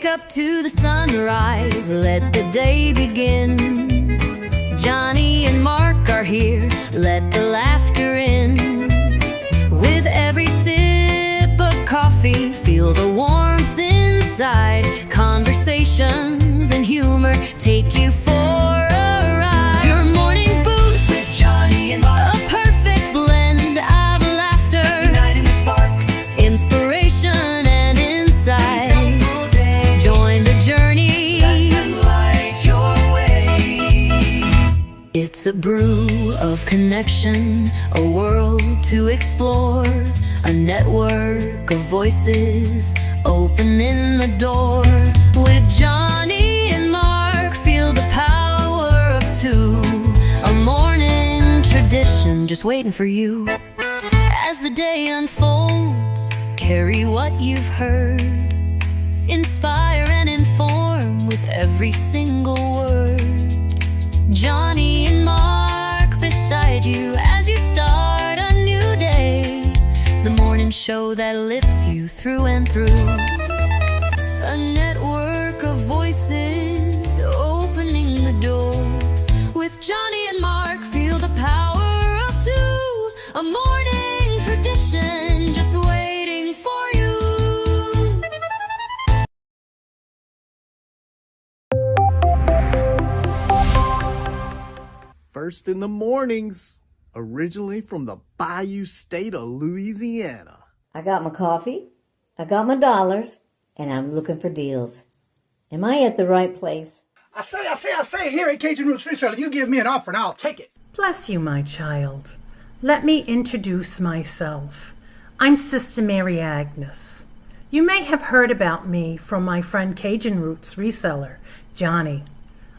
Wake up to the sunrise, let the day begin. Johnny and Mark are here, let the laughter in. With every sip of coffee, feel the warmth inside. Conversations and humor take you for a ride. Your morning boost with Johnny and Mark, a perfect blend of laughter, igniting the spark, inspiration and insight. Join the journey, let them light your way. It's a brew of connection, a world to explore, a network of voices opening the door. With Johnny and Mark, feel the power of two, a morning tradition just waiting for you. As the day unfolds, carry what you've heard, inspire and inform with every single word. Johnny and Mark beside you as you start a new day, the morning show that lifts you through and through. A network of voices opening the door. With Johnny and Mark, feel the power of two, a morning tradition just waiting for you. First in the mornings, originally from the Bayou State of Louisiana. I got my coffee, I got my dollars, and I'm looking for deals. Am I at the right place? I say, here at Cajun Roots Reselling, you give me an offer and I'll take it. Bless you, my child. Let me introduce myself. I'm Sister Mary Agnes. You may have heard about me from my friend Cajun Roots reseller, Johnny.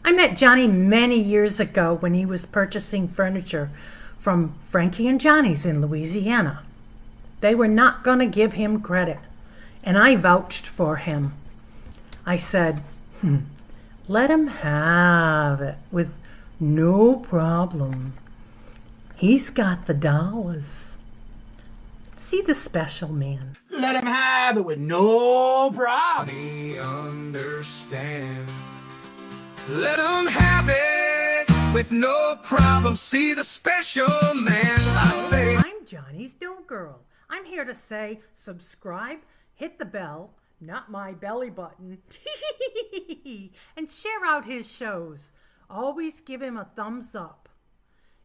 I met Johnny many years ago when he was purchasing furniture from Frankie and Johnny's in Louisiana. They were not going to give him credit, and I vouched for him. I said, let him have it with no problem. He's got the dollars. See the special man. Let him have it with no problem. Johnny understand. Let him have it with no problem. See the special man. I say, I'm Johnny's Don't Girl. I'm here to say subscribe, hit the bell, not my belly button, and share out his shows. Always give him a thumbs up.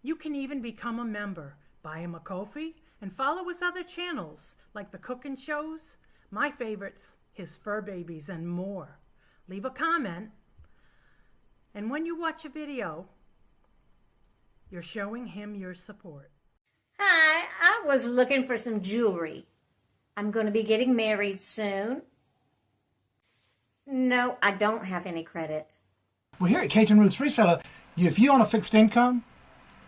You can even become a member. Buy him a coffee and follow his other channels like the cooking shows, my favorites, his fur babies, and more. Leave a comment. And when you watch a video, you're showing him your support. Hi, I was looking for some jewelry. I'm going to be getting married soon. No, I don't have any credit. Well, here at Cajun Roots Reseller, if you own a fixed income,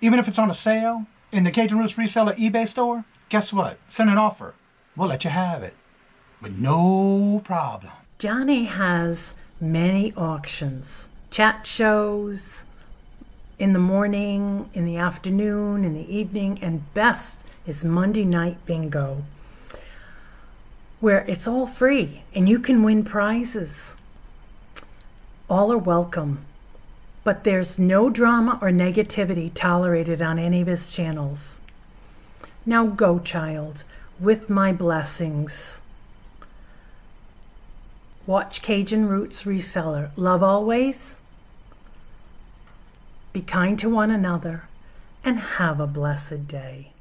even if it's on a sale in the Cajun Roots Reseller eBay store, guess what? Send an offer. We'll let you have it with no problem. Johnny has many auctions, chat shows, in the morning, in the afternoon, in the evening, and best is Monday night bingo, where it's all free and you can win prizes. All are welcome, but there's no drama or negativity tolerated on any of his channels. Now go, child, with my blessings. Watch Cajun Roots Reseller. Love always. Be kind to one another and have a blessed day.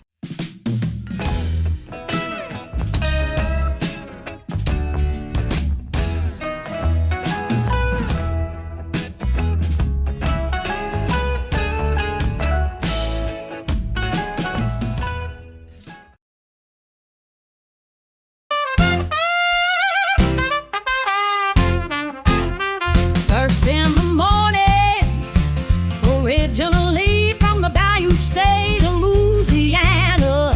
First in the mornings, originally from the Bayou State of Louisiana.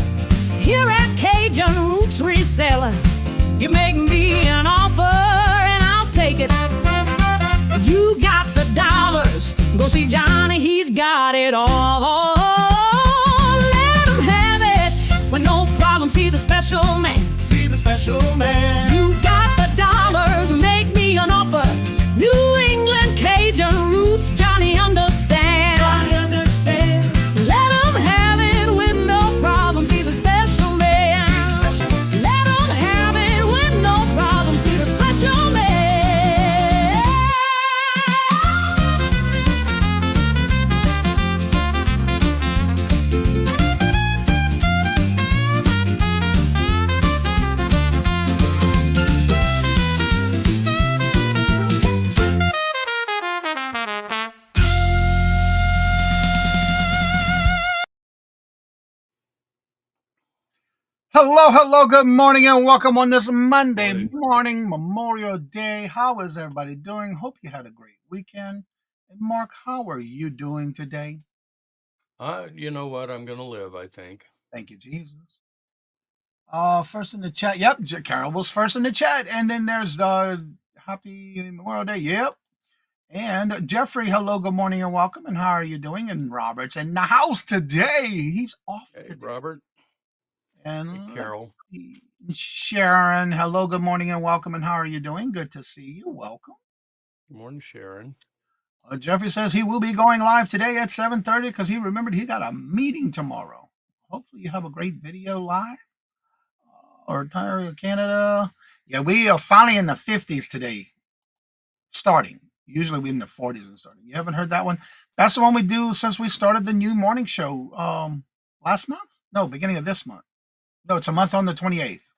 Here at Cajun Roots Reseller, you make me an offer and I'll take it. You got the dollars, go see Johnny, he's got it all. Let him have it with no problem, see the special man. see the special man. You got the dollars, make me an offer Hello, hello, good morning, and welcome on this Monday Morning. morning, Memorial Day. How is everybody doing? Hope you had a great weekend. And Mark, how are you doing today? You know what? I'm gonna live, I think. Thank you, Jesus. First in the chat. Yep, Carol was first in the chat. And then there's the Happy Memorial Day. Yep. And Jeffrey, hello, good morning, and welcome. And how are you doing? And Robert's in the house today. He's off Hey, today. Robert. Hey, And let's Carol. see. Sharon, hello, good morning, and welcome. And how are you doing? Good to see you. Welcome. Good morning, Sharon. Jeffrey says he will be going live today at 7:30 because he remembered he got a meeting tomorrow. Hopefully, you have a great video live. Ontario, Canada. Yeah, we are finally in the 50s today, starting. Usually we in the 40s and starting. You haven't heard that one? That's the one we do since we started the new morning show last month? No, beginning of this month. No, it's a month on the 28th. So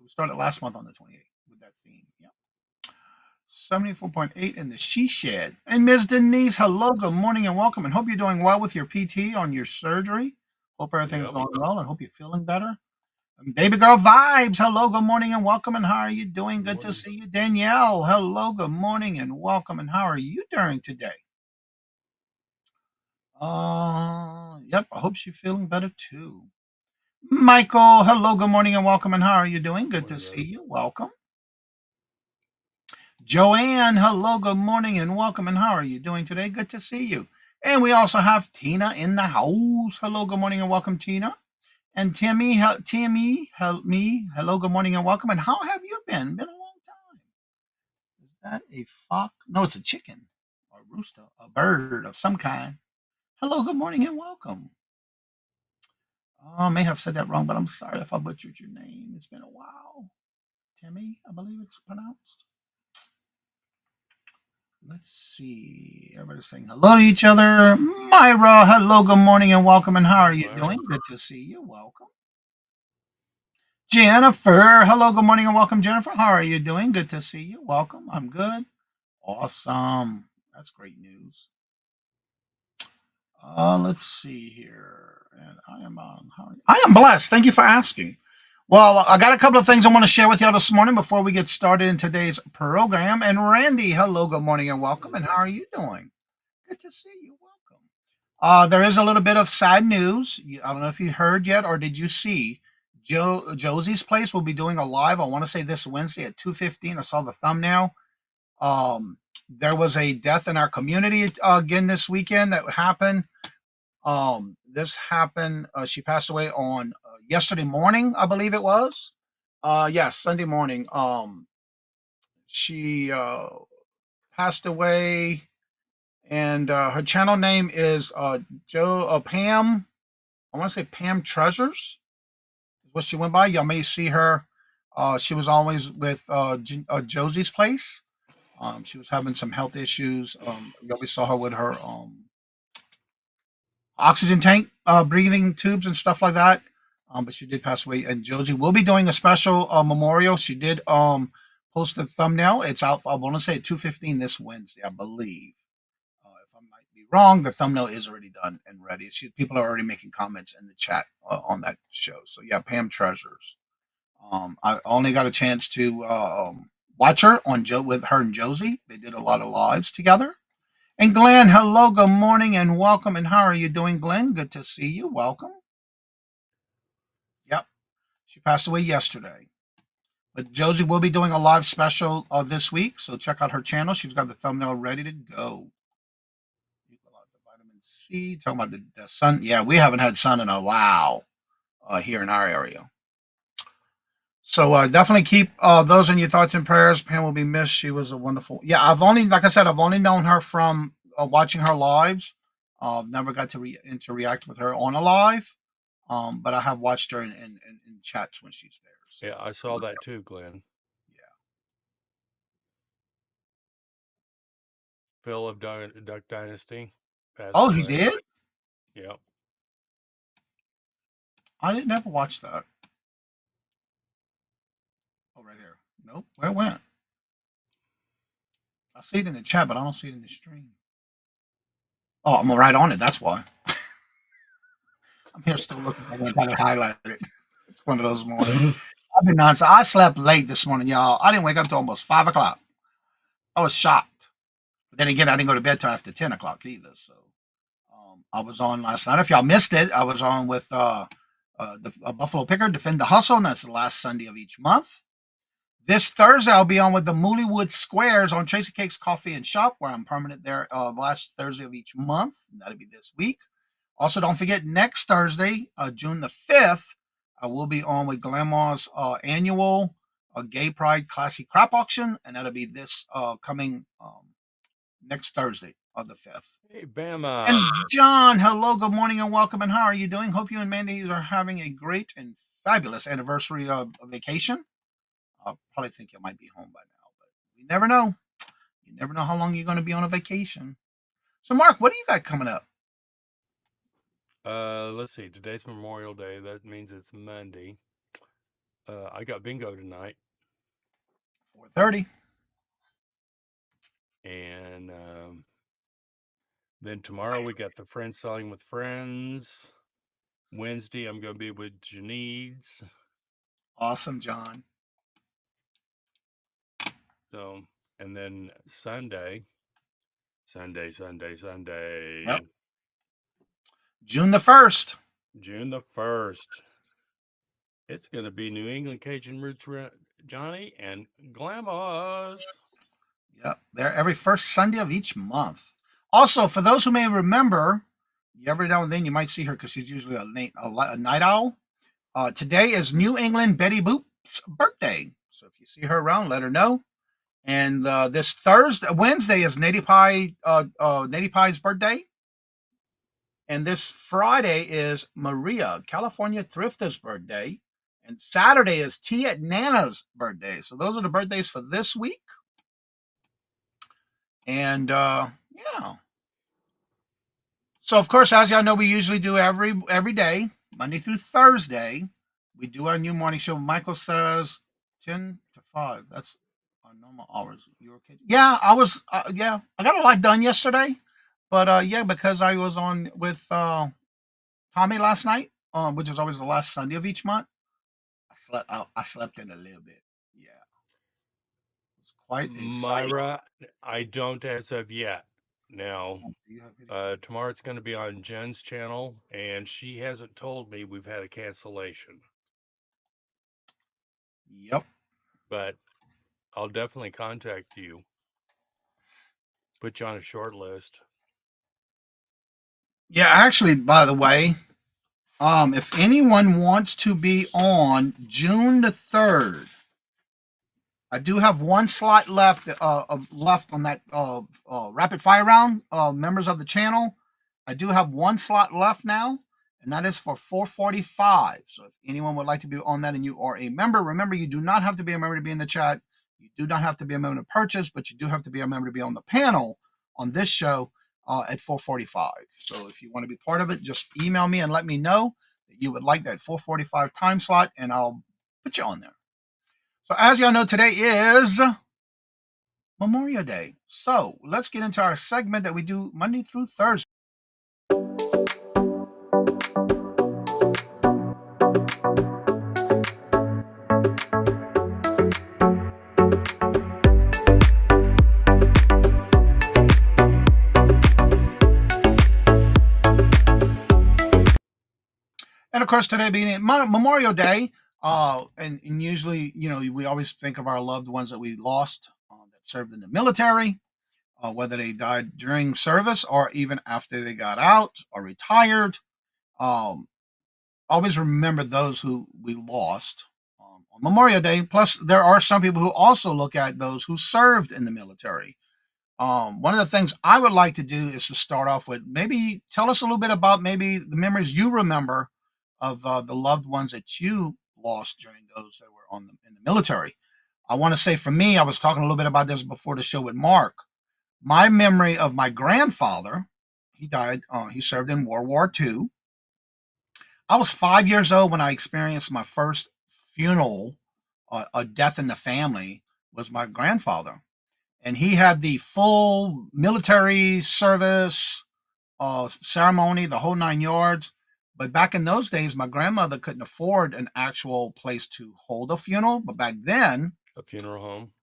we started last month on the 28th with that theme. Yeah. 74.8 in the she shed. And Ms. Denise, hello, good morning and welcome. And hope you're doing well with your PT on your surgery. Hope everything's Yep. going well and hope you're feeling better. And Baby Girl Vibes, hello, good morning and welcome. And how are you doing? Good to Morning. see you. Danielle, hello, good morning and welcome. And how are you doing today? Yep, I hope she's feeling better too. Michael, hello, good morning and welcome. And how are you doing? Good to Morning, see brother. you. Welcome. Joanne, hello, good morning and welcome. And how are you doing today? Good to see you. And we also have Tina in the house. Hello, good morning and welcome, Tina. And Timmy, hello, good morning and welcome. And how have you been? Been a long time. Is that a fox? No, it's a chicken or a rooster, a bird of some kind. Hello, good morning and welcome. I may have said that wrong, but I'm sorry if I butchered your name. It's been a while. Timmy, I believe it's pronounced. Let's see. Everybody's saying hello to each other. Myra, hello, good morning and welcome. And how are Morning, you doing? Myra. Good to see you. Welcome. Jennifer, hello, good morning and welcome, Jennifer. How are you doing? Good to see you. Welcome. I'm good. Awesome. That's great news. Let's see here. And I am I am blessed. Thank you for asking. Well, I got a couple of things I want to share with you this morning before we get started in today's program. And Randy, hello, good morning and welcome. And how are you doing? Good to see you. Welcome. There is a little bit of sad news. I don't know if you heard yet or did you see Josie's Place will be doing a live. I want to say this Wednesday at 2:15. I saw the thumbnail. There was a death in our community again this weekend that happened. This happened. She passed away on yesterday morning, I believe it was. Yes, Sunday morning. She passed away, and her channel name is Pam. I want to say Pam Treasures is what she went by. Y'all may see her. She was always with Josie's Place. She was having some health issues. You always saw her with her oxygen tank, breathing tubes and stuff like that. But she did pass away. And Josie will be doing a special memorial. She did post a thumbnail. It's out. I want to say at 2:15 this Wednesday, I believe. If I might be wrong, the thumbnail is already done and ready. People are already making comments in the chat on that show. So yeah, Pam Treasures. I only got a chance to watch her on Joe with her and Josie. They did a lot of lives together. And Glenn, hello, good morning and welcome. And how are you doing, Glenn? Good to see you. Welcome. Yep. She passed away yesterday. But Josie will be doing a live special this week. So check out her channel. She's got the thumbnail ready to go. Vitamin C. Talking about the sun. Yeah, we haven't had sun in a while here in our area. So definitely keep those in your thoughts and prayers. Pam will be missed. She was a wonderful. Yeah, like I said, I've only known her from watching her lives. Never got to interact with her on a live, but I have watched her in chats when she's there. So, Yeah, I saw that too, Glenn. yeah. Phil of Duck Dynasty passed Oh, he away. did? Yep. I didn't ever watch that. Oh, right here. Nope. Where it went? I see it in the chat, but I don't see it in the stream. Oh, I'm right on it. That's why. I'm here still looking. I'm going to kind of highlight it. It's one of those mornings. I've been honest. I slept late this morning, y'all. I didn't wake up till almost 5 o'clock. I was shocked. But then again, I didn't go to bed till after 10 o'clock either. So I was on last night. If y'all missed it, I was on with the Buffalo Picker, Defend the Hustle, and that's the last Sunday of each month. This Thursday, I'll be on with the Mooleywood Squares on Tracy Cake's Coffee and Shop, where I'm permanent there last Thursday of each month. And that'll be this week. Also, don't forget next Thursday, June the 5th, I will be on with Grandma's annual Gay Pride Classy Crap Auction, and that'll be this coming next Thursday of the 5th. Hey, Bama. And John, hello, good morning, and welcome. And how are you doing? Hope you and Mandy are having a great and fabulous anniversary of vacation. I probably think you might be home by now, but you never know. You never know how long you're going to be on a vacation. So, Mark, what do you got coming up? Let's see. Today's Memorial Day. That means it's Monday. I got bingo tonight, 4:30. and then tomorrow we got the Friends Selling with Friends. Wednesday I'm going to be with Janine's. Awesome, John. So, and then Sunday. Yep. June the 1st. June the 1st. It's going to be New England Cajun Roots Johnny and Glamours. Yep, they're every first Sunday of each month. Also, for those who may remember, every now and then you might see her because she's usually a night owl. Today is New England Betty Boop's birthday. So if you see her around, let her know. And this Wednesday is Native Pie's birthday. And this Friday is Maria, California Thrifter's birthday. And Saturday is Tea at Nana's birthday. So those are the birthdays for this week. And yeah. So of course, as y'all know, we usually do every day, Monday through Thursday. We do our new morning show. Michael says 10 to 5. That's our normal hours. You okay? Yeah, I was. Yeah, I got a lot done yesterday, but yeah, because I was on with Tommy last night, which is always the last Sunday of each month. I slept in a little bit. Yeah, it's quite a sight. Myra, I don't as of yet. Now, Do you have any- tomorrow it's going to be on Jen's channel, and she hasn't told me we've had a cancellation, Yep. but I'll definitely contact you. Put you on a short list. Yeah, actually, by the way, if anyone wants to be on June the 3rd, I do have one slot left left on that rapid fire round. Members of the channel, I do have one slot left now, and that is for 4:45. So if anyone would like to be on that and you are a member, remember you do not have to be a member to be in the chat. You do not have to be a member to purchase, but you do have to be a member to be on the panel on this show at 4:45. So if you want to be part of it, just email me and let me know that you would like that 4:45 time slot, and I'll put you on there. So as y'all know, today is Memorial Day. So let's get into our segment that we do Monday through Thursday. And of course, today being Memorial Day, and usually, we always think of our loved ones that we lost that served in the military, whether they died during service or even after they got out or retired. Um, Always remember those who we lost on Memorial Day. Plus, there are some people who also look at those who served in the military. One of the things I would like to do is to start off with maybe tell us a little bit about maybe the memories you remember of the loved ones that you lost during those that were in the military. I want to say for me, I was talking a little bit about this before the show with Mark. My memory of my grandfather, he died, he served in World War II. I was 5 years old when I experienced my first funeral, a death in the family was my grandfather. And he had the full military service ceremony, the whole 9 yards. But back in those days, my grandmother couldn't afford an actual place to hold a funeral. But back then, A funeral home.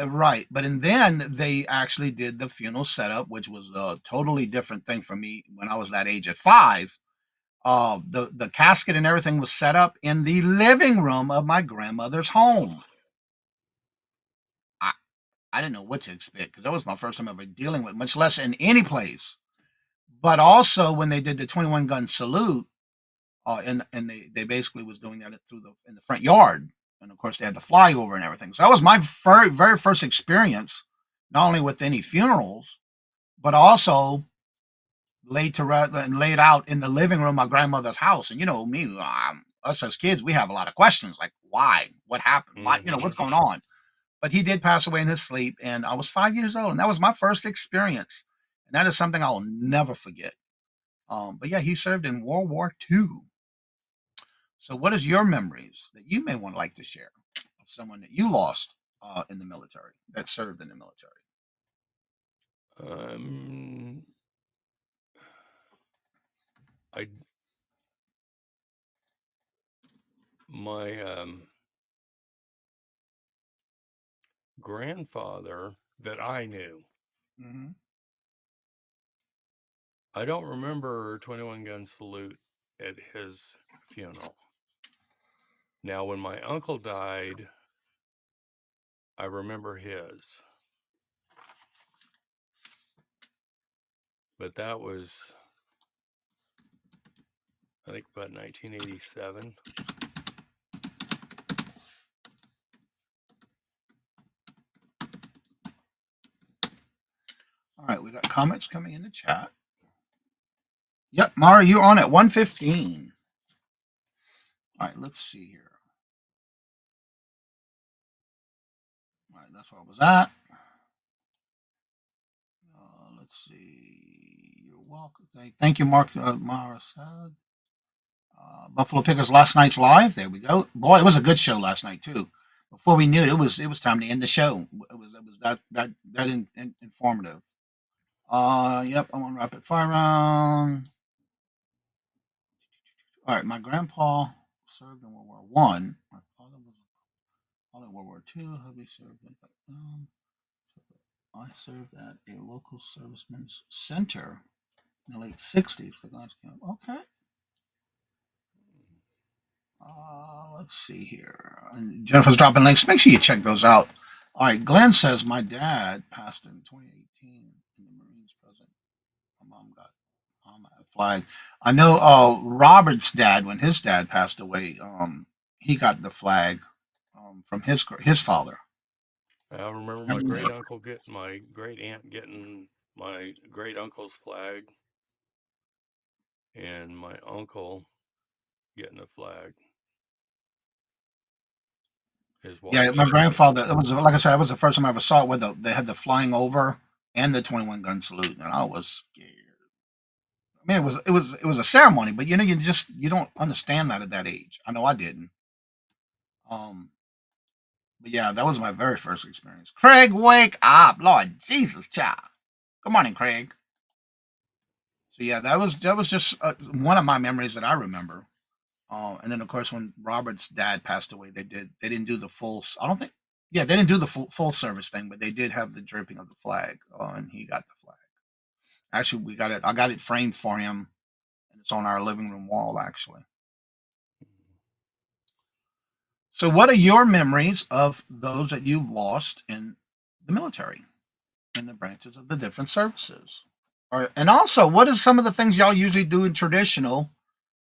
right. But and then they actually did the funeral setup, which was a totally different thing for me when I was that age at 5. The casket and everything was set up in the living room of my grandmother's home. I, I didn't know what to expect because that was my first time ever dealing with, much less in any place. But also when they did the 21 gun salute, and they basically was doing that through the in the front yard, and of course they had the flyover and everything. So that was my very first experience, not only with any funerals, but also laid out in the living room of my grandmother's house. And you know me, us as kids, we have a lot of questions like why, what happened, why, Hmm. what's going on. But he did pass away in his sleep, and I was 5 years old, and that was my first experience, and that is something I'll never forget. But yeah, he served in World War II. So, what is your memories that you may want to like to share of someone that you lost in the military, that served in the military? Um, I my grandfather that I knew. Hmm. I don't remember 21 gun salute at his funeral. Now, when my uncle died, I remember his, but that was, I think, about 1987. All right, we got comments coming in the chat. Yep, Mara, you're on at 115. All right, let's see here. All right, that's where I was at. Let's see. You're welcome. Thank you, Mark. Mara said. Buffalo Pickers last night's live. There we go. Boy, it was a good show last night too. Before we knew it, it was time to end the show. It was that informative. Yep, I'm on rapid fire round. All right, my grandpa served in World War I. My father was in World War II. Hubby served in Vietnam. I served at a local servicemen's center in the late '60s. Okay. Let's see here. And Jennifer's dropping links. Make sure you check those out. All right. Glenn says my dad passed in 2018 in the Marines present. My mom had a flag. I know Robert's dad, when his dad passed away, he got the flag from his father. I remember I my remember great that. uncle getting my great aunt getting my great uncle's flag, and my uncle getting a flag, his Yeah, wife's my flag. grandfather. It was like I said. It was the first time I ever saw it where they had the flying over and the 21 gun salute, and I was scared. I mean, it was a ceremony, but you don't understand that at that age. I know I didn't. Um, but yeah, that was my very first experience. Craig, wake up, Lord Jesus, child. Good morning, Craig. So yeah, that was just one of my memories that I remember. And then of course when Robert's dad passed away, they didn't do the full. I don't think. Yeah, they didn't do the full service thing, but they did have the dripping of the flag, and he got the flag. Actually, we got it. I got it framed for him, and it's on our living room wall. Actually. So, what are your memories of those that you've lost in the military, in the branches of the different services? And also, what is some of the things y'all usually do in traditional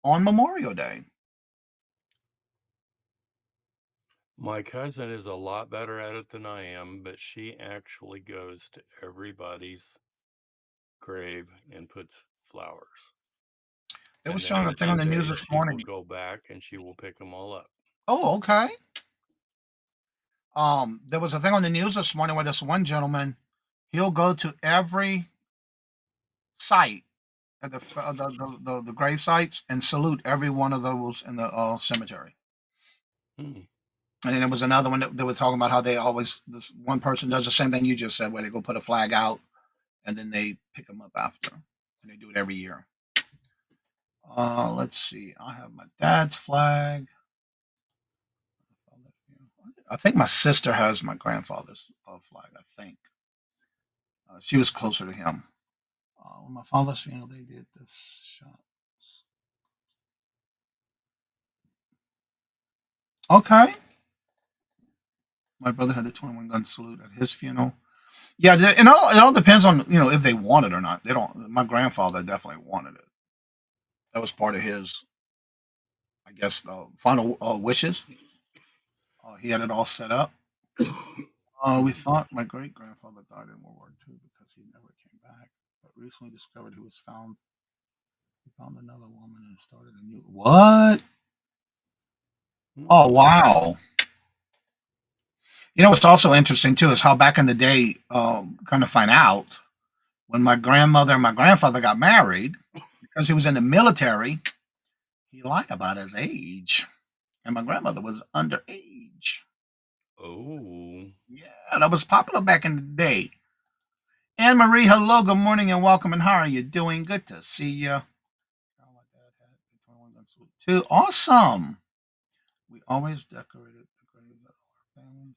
on Memorial Day? My cousin is a lot better at it than I am, but she actually goes to everybody's grave and puts flowers. They were And then showing on a thing on the news Tuesday, this she will morning. go back and she will pick them all up. Oh, okay. There was a thing on the news this morning where this one gentleman, he'll go to every site at the grave sites and salute every one of those in the cemetery. Hmm. And then there was another one that was talking about how this one person does the same thing you just said, where they go put a flag out and then they pick them up after, and they do it every year. Let's see. I have my dad's flag. I think my sister has my grandfather's flag. I think she was closer to him. When my father's funeral, they did this shot. Okay. My brother had the 21 gun salute at his funeral. Yeah, and it all depends on if they want it or not. They don't. My grandfather definitely wanted it. That was part of his, I guess, final wishes. He had it all set up. We thought my great grandfather died in World War II because he never came back, but recently discovered he was found. He found another woman and started a new. What? Oh Hmm. wow! What's also interesting too is how back in the day, kind of find out when my grandmother and my grandfather got married because he was in the military. He lied about his age, and my grandmother was underage. Oh. Yeah, that was popular back in the day. Anne Marie, hello, good morning, and welcome. And how are you doing? Good to see you. Oh, my dad had the 21 gun salute too. Awesome. We always decorated the graves of our family.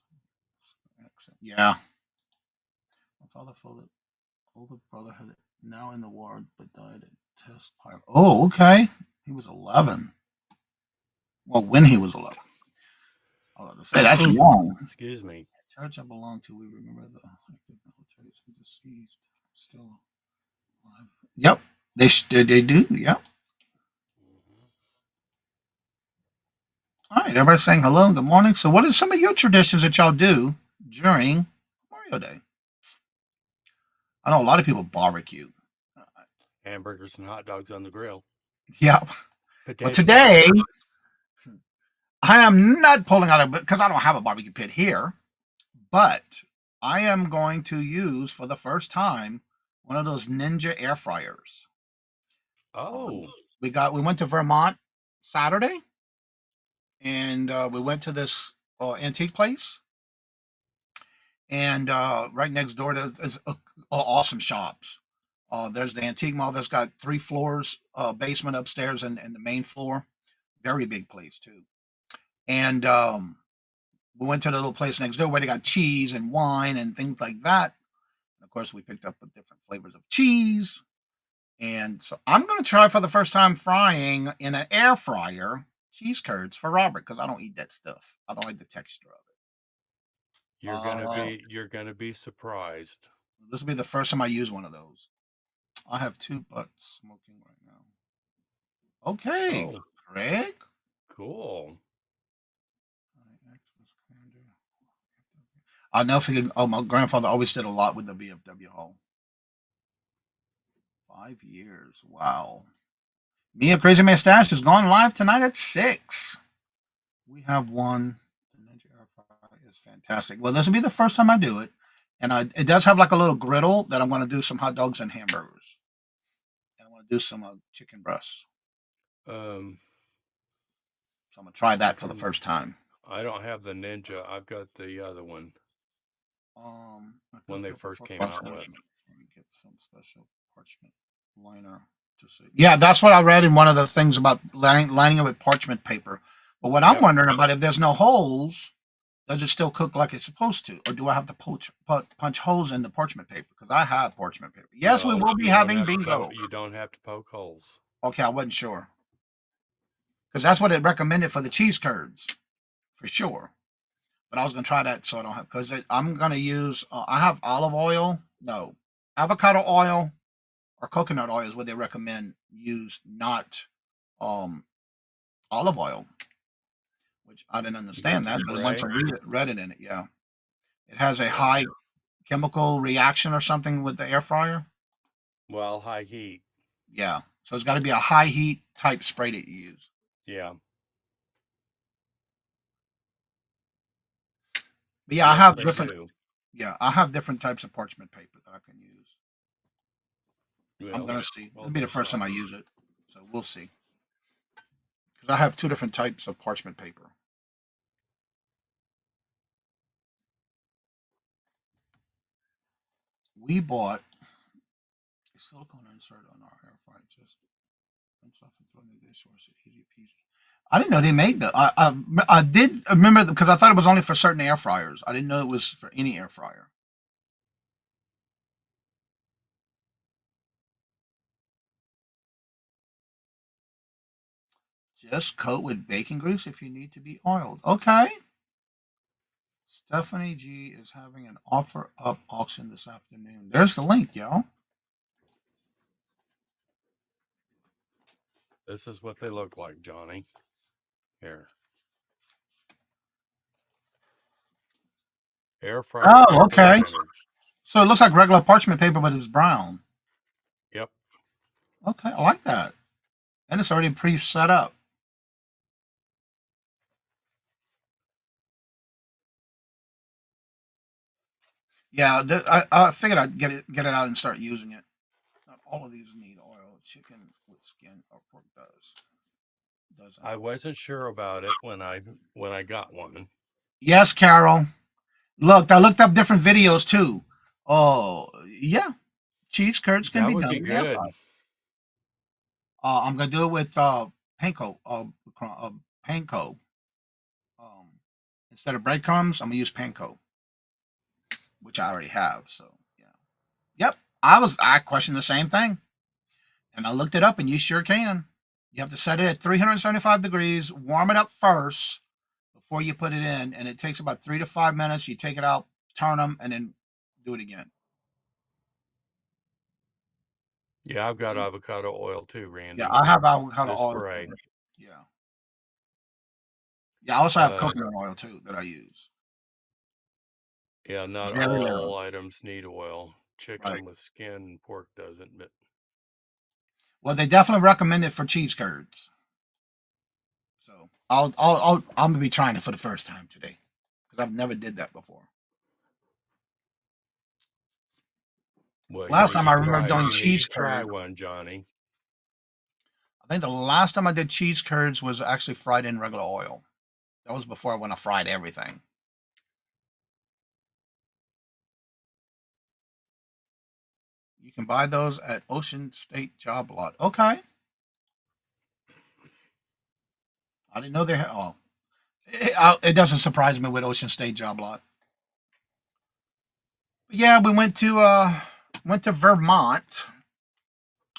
Excellent. Yeah. My father folded older brother had it now in the ward, but died at test pilot. Oh, okay. He was 11. Well, when he was 11. I was going to say that's young. Excuse me. Church I belong to, we remember the active military who deceased still alive. Yep, they do. Yep. Mhm. All right, everybody's saying hello and good morning. So, what are some of your traditions that y'all do during Memorial Day? I know a lot of people barbecue. Uh, Hamburgers and hot dogs on the grill. Yep. But Potato today, salad. I am not pulling out a because I don't have a barbecue pit here, but I am going to use for the first time one of those Ninja air fryers. Um, Oh. we went to Vermont Saturday, and we went to this antique place, and right next door there's awesome shops. There's the antique mall that's got 3 floors, basement upstairs, and the main floor. Very big place too. And we went to the little place next door where they got cheese and wine and things like that. And of course, we picked up different flavors of cheese. And so I'm going to try for the first time frying in an air fryer cheese curds for Robert because I don't eat that stuff. I don't like the texture of it. You're gonna be surprised. This will be the first time I use one of those. I have 2 butts smoking right now. Okay, Oh, Greg. cool. I'll never forget. Oh, my grandfather always did a lot with the VFW Hall. 5 years. Wow. Mia Crazy Man Stash is going live tonight at 6. We have one. The Ninja Air Fryer is fantastic. Well, this will be the first time I do it. And it does have like a little griddle that I'm going to do some hot dogs and hamburgers. And I want to do some chicken breasts. Um, So I'm going to try I that for the can. first time. I don't have the Ninja. I've got the other one. I When cooked they up a first came out proportion with. and get some special parchment liner to see. Yeah, that's what I read in one of the things about lining it with parchment paper. But what I'm Yep. wondering about if there's no holes, does it still cook like it's supposed to, or do I have to punch holes in the parchment paper? Because I have parchment paper. Yes, we No, will be you don't having have to poke. bingo. You don't have to poke holes. Okay, I wasn't sure because that's what it recommended for the cheese curds for sure. But I was gonna try that so I don't have because I'm gonna use. I have olive oil. No, avocado oil or coconut oil is what they recommend use, not um olive oil, which I didn't understand Ninja that. But once I spray. read it in it, yeah, it has a Yeah. high chemical reaction or something with the air fryer. Well, high heat. Yeah, so it's got to be a high heat type spray that you use. Yeah. But yeah, I Yes, have they different. do. Yeah, I have different types of parchment paper that I can use. I'm Well, gonna see. well, It'll be the there's first time that. I use it, so we'll see. Because I have 2 different types of parchment paper. We bought a silicone insert on our air fryer just Stuff and throw in the dishwasher, easy peasy. I didn't know they made that. I did remember because I thought it was only for certain air fryers. I didn't know it was for any air fryer. Just coat with bacon grease if you need to be oiled. Okay. Stephanie G is having an offer up auction this afternoon. There's the link, y'all. This is what they look like, Johnny. Here. Air fryer Oh, paper okay. printers. So it looks like regular parchment paper, but it's brown. Yep. Okay, I like that. And it's already pre-set up. Yeah, I figured I'd get it out and start using it. Not all of these need oil. Chicken with skin or pork doesn't. I wasn't sure about it when I got one. Yes, Carol. Look, I looked up different videos too. Oh, yeah. Cheese curds can That be would done be with air good. fryer. I'm gonna do it with panko. Panko. Um, Instead of breadcrumbs, I'm gonna use panko, which I already have. So yeah. Yep. I questioned the same thing, and I looked it up, and you sure can. You have to set it at 375 degrees, warm it up first before you put it in, and it takes about 3 to 5 minutes. You take it out, turn them, and then do it again. Yeah, I've got avocado oil too, Yeah, Randy. I have avocado Just oil. spray. Yeah. Yeah, I also have But coconut oil too that I use. yeah, not Very little. all items need oil. Right. Chicken with skin and pork doesn't, but Well, they definitely recommend it for cheese curds. So I'm gonna be trying it for the first time today because I've never did that before. well, Last time I remember doing you need cheese to try curds. one, Johnny. I think the last time I did cheese curds was actually fried in regular oil. That was before when I fried everything. You can buy those at Ocean State Job Lot. Okay, I didn't know they had. Oh, it doesn't surprise me with Ocean State Job Lot. But yeah, we went to Vermont.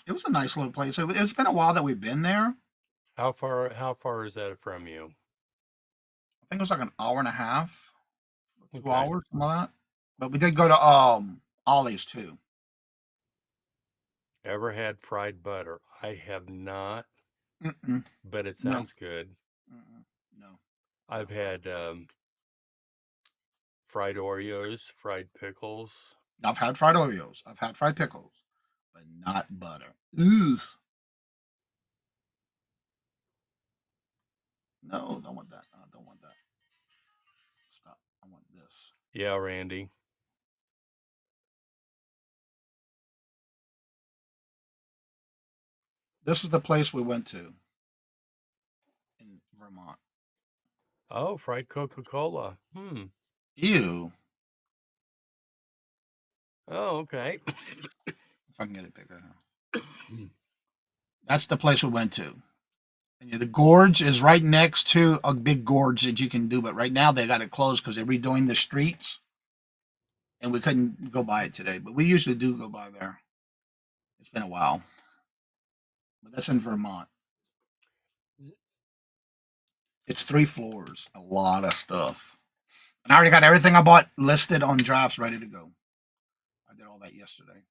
It was a nice little place. It's been a while that we've been there. How far is that from you? I think it was like an hour and a half, two Okay. hours, something like that. But we did go to Ollie's too. Ever had fried butter? I have not, Mm-mm, but it no, sounds good. mm-mm, no, I've no. had fried Oreos, fried pickles. I've had fried Oreos. I've had fried pickles, but not butter. Ooh, no, don't want that. I don't want that. Stop. I want this. Yeah, Randy. This is the place we went to in Vermont. Oh, fried Coca-Cola. Hmm. Ew. Oh, okay. If I can get it bigger. That's the place we went to. And yeah, the gorge is right next to a big gorge that you can do, but right now they got it closed because they're redoing the streets, and we couldn't go by it today. But we usually do go by there. It's been a while, but that's in Vermont. It's 3 floors, a lot of stuff, and I already got everything I bought listed on drafts, ready to go. I did all that yesterday.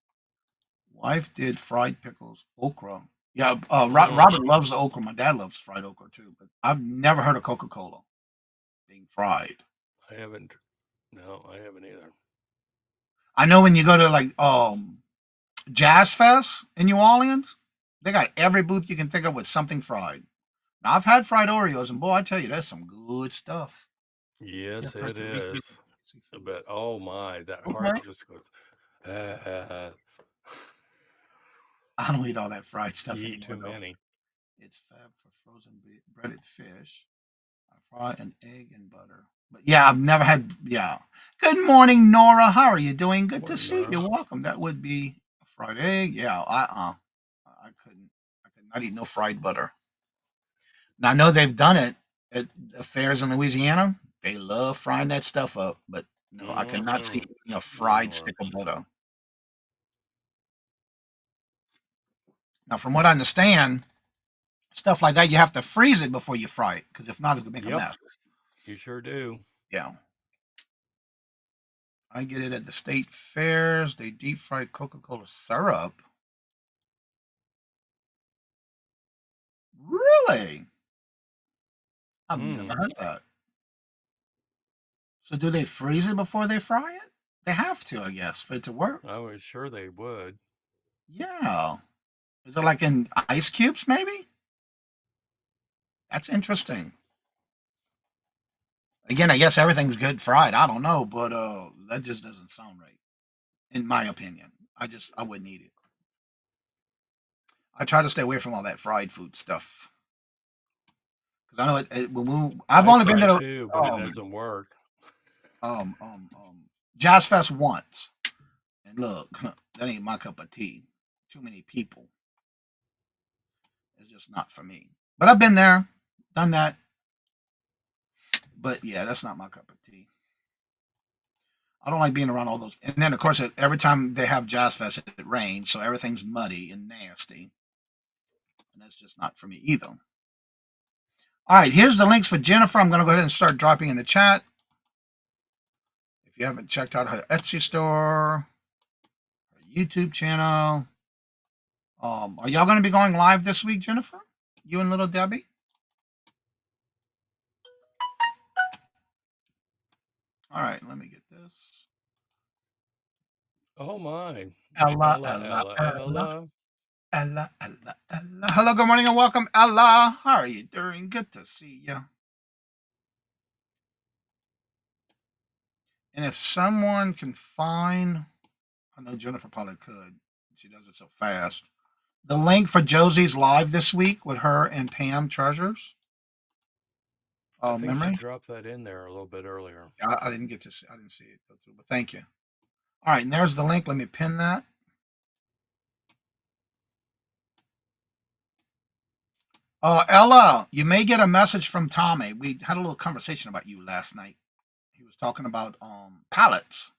Wife did fried pickles, okra. Yeah, Mm, Robert loves the okra. My dad loves fried okra too, but I've never heard of Coca Cola being fried. I haven't. No, I haven't either. I know when you go to like Jazz Fest in New Orleans, they got every booth you can think of with something fried. Now I've had fried Oreos, and boy, I tell you, that's some good stuff. Yeah, Yes, it first we is. seafood. But oh my, that Okay, heart just goes. Ah, I don't eat all that fried you stuff eat anymore too though. many. It's fab for frozen breaded fish. I fry an egg in butter. But yeah, I've never had. Yeah. Good morning, Nora. How are you doing? Good to Morning, see Nora. you. Welcome. That would be a fried egg. Yeah. I couldn't. not eat no fried butter. Now I know they've done it at the fairs in Louisiana. They love frying that stuff up, but no, I cannot see Mm-mm. a Not fried anymore. stick of butter. Now, from what I understand, stuff like that you have to freeze it before you fry it, because if not, it's gonna make a Yep, mess. you sure do. Yeah, I get it at the state fairs. They deep fry Coca-Cola syrup. Really? I've never Mm. heard of that. So do they freeze it before they fry it? They have to, I guess, for it to I work. was sure they would. Yeah. Is it like in ice cubes, maybe? That's interesting. Again, I guess everything's good fried. I don't know, but that just doesn't sound right, in my opinion. I wouldn't eat it. I try to stay away from all that fried food stuff because I know I've I only been try to the to, but it um doesn't work. um um um Jazz Fest once, and look, that ain't my cup of tea. Too many people. It's just not for me. But I've been there, done that. But yeah, that's not my cup of tea. I don't like being around all those. And then, of course, every time they have Jazz Fest, it rains, so everything's muddy and nasty. And that's just not for me either. All right, here's the links for Jennifer. I'm going to go ahead and start dropping in the chat. If you haven't checked out her Etsy store, her YouTube channel, are y'all going to be going live this week, Jennifer? You and little Debbie? All right, let me get this. Oh my. Ella, Ella, Ella, Ella, Ella, Ella. Ella, Ella, Ella. Hello, good morning, and welcome, Ella. How are you doing? Good to see you. And if someone can find, I know Jennifer probably could. She does it so fast. The link for Josie's live this week with her and Pam Treasures. I think she Memory. dropped that in there a little bit earlier. I didn't get to see. I didn't see it go through, but thank you. All right, and there's the link. Let me pin that. Ella, you may get a message from Tommy. We had a little conversation about you last night. He was talking about pallets,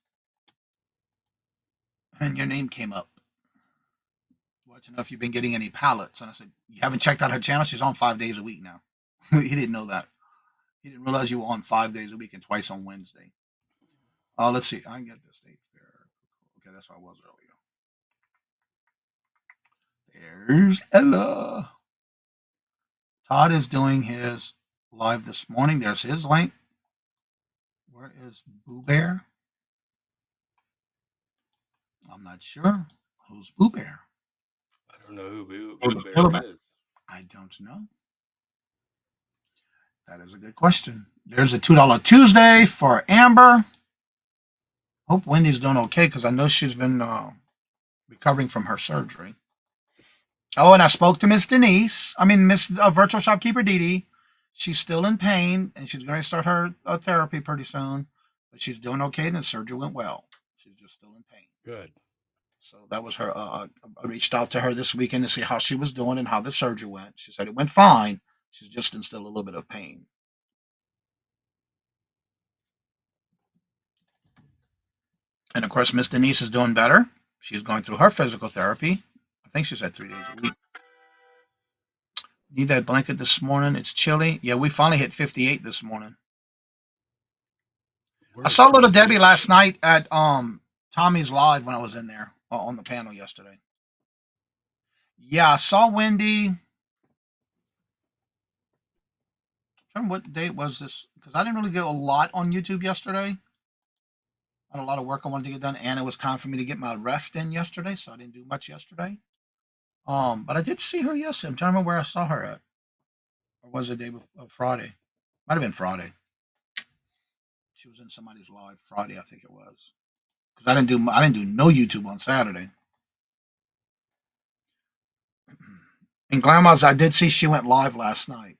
and your name came up. Wanted to know if you've been getting any pallets, and I said you haven't checked out her channel. She's on 5 days a week now. He didn't know that. He didn't realize you were on 5 days a week and twice on Wednesday. Let's see. I can get the state fair. Okay, that's where I was earlier. There's Ella. Todd is doing his live this morning. There's his link. Where is Boo Bear? I'm not sure. Who's Boo Bear? I don't know who Or Boo the Bear Pillar is. I don't know. That is a good question. There's a $2 Tuesday for Amber. Hope Wendy's doing okay because I know she's been recovering from her surgery. Oh, and I spoke to Miss Denise. I mean, Miss Virtual Shopkeeper Dee Dee. She's still in pain, and she's going to start her therapy pretty soon. But she's doing okay, and the surgery went well. She's just still in pain. Good. So that was her. I reached out to her this weekend to see how she was doing and how the surgery went. She said it went fine. She's just in still a little bit of pain. And of course, Miss Denise is doing better. She's going through her physical therapy. I think she's at 3 days a week. Need that blanket this morning. It's chilly. Yeah, we finally hit 58 this morning. I Where's saw little Debbie 58? last night at Tommy's live when I was in there on the panel yesterday. Yeah, I saw Wendy. I don't remember what date was this because I didn't really get a lot on YouTube yesterday. I had a lot of work I wanted to get done, and it was time for me to get my rest in yesterday, so I didn't do much yesterday. But I did see her yesterday. I'm trying to remember where I saw her at, or was it the day before Friday? Might have been Friday. She was in somebody's live Friday, I think it was, because I didn't do no YouTube on Saturday. And Grandma's, I did see she went live last night.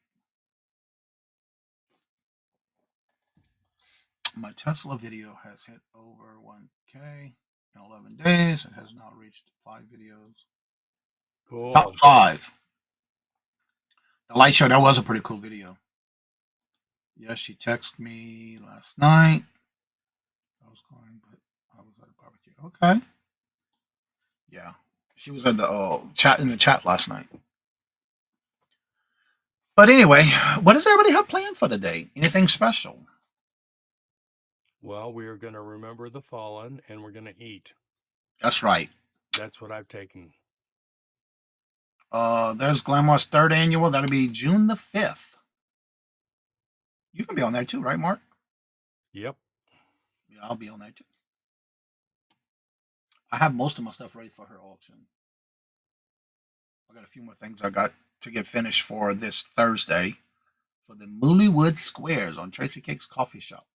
My Tesla video has hit over 1K in 11 days. It has now reached 5 videos. Cool. Top 5. The light show, that was a pretty cool video. Yeah, she texted me last night. I was going, but I was at a barbecue. Okay. Yeah. She was at the chat in the chat last night. But anyway, what does everybody have planned for the day? Anything special? Well, we are going to remember the fallen and we're going to eat. That's right. That's what I've taken. There's Glamour's third annual. That'll be June the 5th. You can be on there too, right, Mark? Yep. Yeah, I'll be on there too. I have most of my stuff ready for her auction. I got a few more things I got to get finished for this Thursday for the Moolywood Squares on Tracy Cake's Coffee Shop.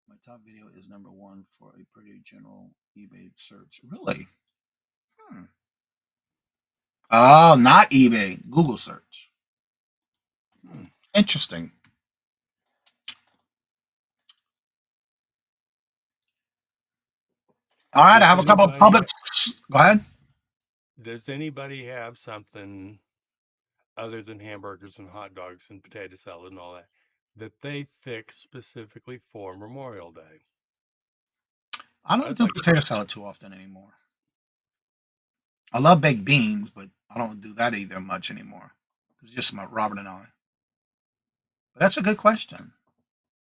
My top video is #1 for a pretty general eBay search. Really? Oh, not eBay. Google search. Interesting. All right, I have a couple of public. Go ahead. Does anybody have something other than hamburgers and hot dogs and potato salad and all that they fix specifically for Memorial Day? I don't I'd do like to potato know. salad too often anymore. I love baked beans, but I don't do that either much anymore. It's just my Robert and I. But that's a good question.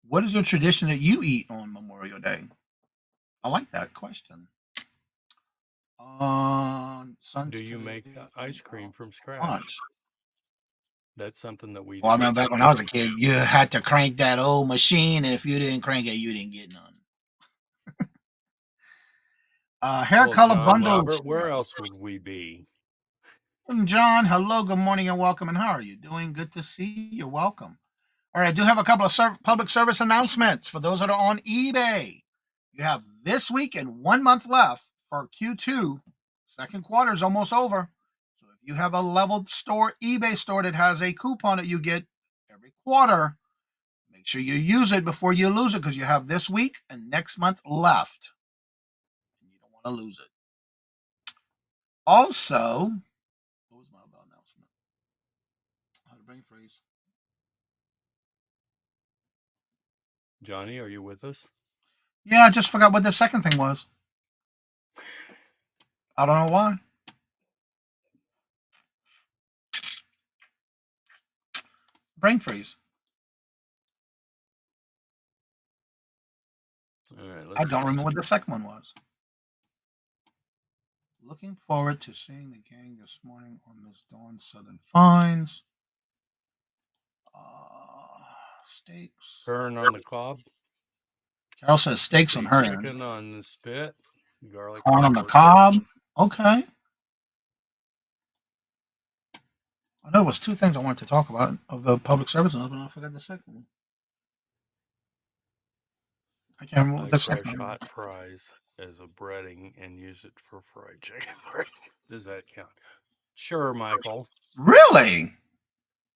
What is your tradition that you eat on Memorial Day? I like that question. Son Do you make today ice cream from scratch? lunch. That's something that we Well, I do. remember back when I was a kid, you had to crank that old machine, and if you didn't crank it, you didn't get none. Hair Well, color John bundle. Robert, where else would we be? John, hello, good morning, and welcome. And how are you doing? Good to see you. Welcome. All right, I do have a couple of public service announcements for those that are on eBay. You have this week and 1 month left for Q2. Second quarter is almost over. So if you have a leveled store, eBay store that has a coupon that you get every quarter, make sure you use it before you lose it because you have this week and next month left. And you don't want to lose it. Also, what was my other announcement? How to bring freeze. Johnny, are you with us? Yeah, I just forgot what the second thing was. I don't know why. Brain freeze. All right, I let's don't see. remember what the second one was. Looking forward to seeing the gang this morning on Miss Dawn Southern Finds. Steaks. Turn on the cob. Carol says steaks on See her end. chicken on the spit. Garlic Corn on the pork cob. roast. Okay. I know it was two things I wanted to talk about of the public service announcement. I forgot the second one. I can't remember what I the crush second one was. hot fries as a breading and use it for fried chicken. Does that count? Sure, Michael. Really?